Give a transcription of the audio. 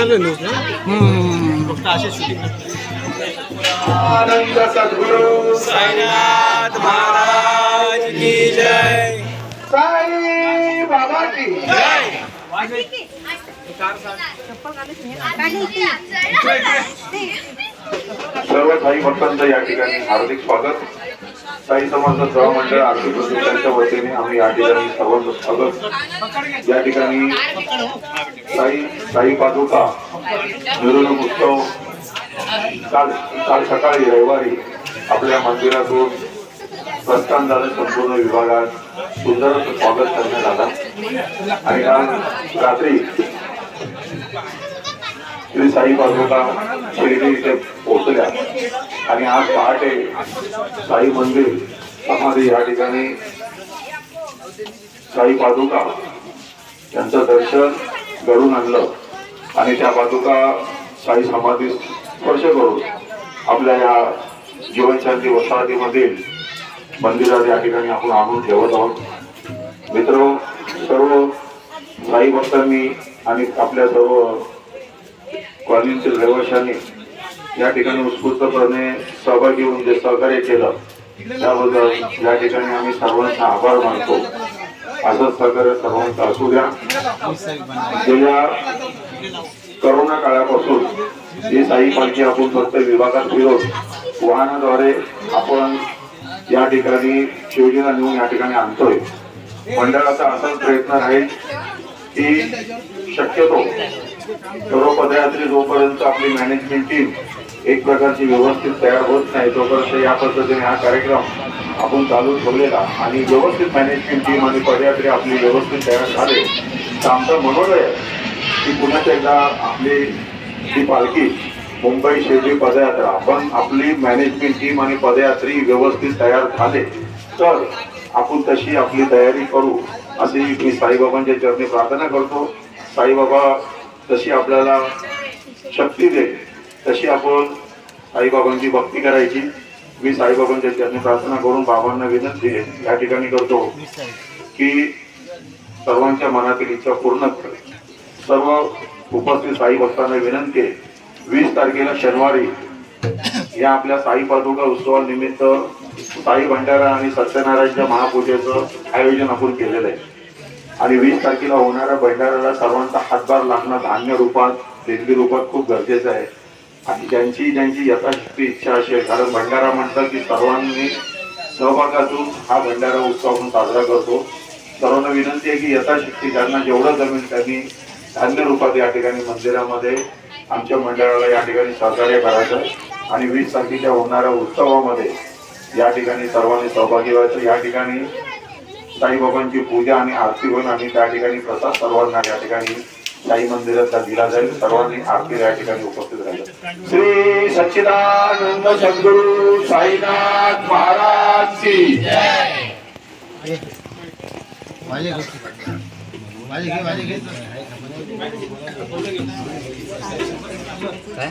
येणार नाही न्यूज ना फक्त असे शूटिंग आनंद सद्गुरु साईनाथ महाराज की जय। साई बाबा की जय। सर्व साई भक्तांचं या ठिकाणी हार्दिक स्वागत। साई समर्थ सेवा मंडळ आर्थिक प्रतिष्ठानच्या वतीने आम्ही या ठिकाणी सर्वांचं स्वागत। या ठिकाणी साई पादुका मिरवणूक उत्सव काल सकाळी रविवारी आपल्या मंदिरातून प्रस्थान झालं। संपूर्ण विभागात सुंदर असं स्वागत करण्यात आलं आणि काल रात्री श्री साई पादुका शिर्डी इथे पोहोचल्या आणि आज पहाटे साई मंदिर समाधी या ठिकाणी साई पादुका यांचं दर्शन घडून आणलं आणि त्या पादुका साई समाधी स्पर्श करून आपल्या या जीवनशांती वसाहतीमधील मंदिरात या ठिकाणी आपण आणून ठेवत आहोत। मित्र, सर्व साई भक्तांनी आणि आपल्या सर्व कॉलनीतील रहिवाशांनी या ठिकाणी उत्स्फूर्तपणे सहभागी होऊन जे सहकार्य केलं त्याबद्दल या ठिकाणी आम्ही सर्वांचा आभार मानतो। असंच सहकार्य सर्वांचा असू द्या। गेल्या करोना काळापासून ही साई पालखी आपण फक्त विभागात फिरून वाहनाद्वारे आपण या ठिकाणी शिवजीला नेऊन या ठिकाणी आणतोय। मंडळाचा असाच प्रयत्न राहील की शक्यतो सर्व पदयात्री जोपर्यंत आपली मॅनेजमेंट टीम एक प्रकारची व्यवस्थित तयार होत नाही तोपर्यंत या पद्धतीने हा कार्यक्रम आपण चालू ठेवलेला आणि व्यवस्थित मॅनेजमेंट टीम आणि पदयात्री आपली व्यवस्थित तयार झाले तर आमचं मनोदय की पुन्हा एकदा आपली ही पालखी मुंबई शिर्डी पदयात्रा आपण आपली मॅनेजमेंट टीम आणि पदयात्री व्यवस्थित तयार झाले तर आपण तशी आपली तयारी करू अशी मी साईबाबांच्या चरणी प्रार्थना करतो। साईबाबा तशी आपल्याला शक्ती दे तशी आपण साईबाबांची भक्ती करायची। मी साईबाबांच्या चरणी प्रार्थना करून बाबांना विनंती या ठिकाणी करतो की सर्वांच्या मनातील इच्छा पूर्ण कर। सर्व उपस्थित साई भक्तांना विनंती आहे 20 तारखेला शनिवारी या आपल्या साई पादुका उत्सवानिमित्त साई भंडारा आणि सत्यनारायणच्या महापूजेचं आयोजन आपण केलेलं आहे आणि 20 तारखेला होणाऱ्या भंडाऱ्याला सर्वांचा हातभार लागणं धान्य रूपात देणगी रूपात खूप गरजेचं आहे आणि ज्यांची यथाशक्ती इच्छा असेल कारण भंडारा म्हणतात की सर्वांनी सहभागातून हा भंडारा उत्सव आपण साजरा करतो। सर्वांना विनंती आहे की यथाशक्ती ज्यांना जेवढं जमेल त्यांनी धान्य रूपात या ठिकाणी मंदिरामध्ये आमच्या मंडळाला या ठिकाणी सहकार्य करायचं आणि 20 तारखेच्या होणाऱ्या उत्सवामध्ये या ठिकाणी सर्वांनी सहभागी व्हायचं। या ठिकाणी साईबाबांची पूजा आणि आरती होईल आणि त्या ठिकाणी प्रसाद सर्वांना या ठिकाणी साई मंदिरात दिला जाईल। सर्वांनी आरती या ठिकाणी उपस्थित राहायचं। श्री सच्चिदानंद सद्गुरु साईनाथ महाराज की जय। काय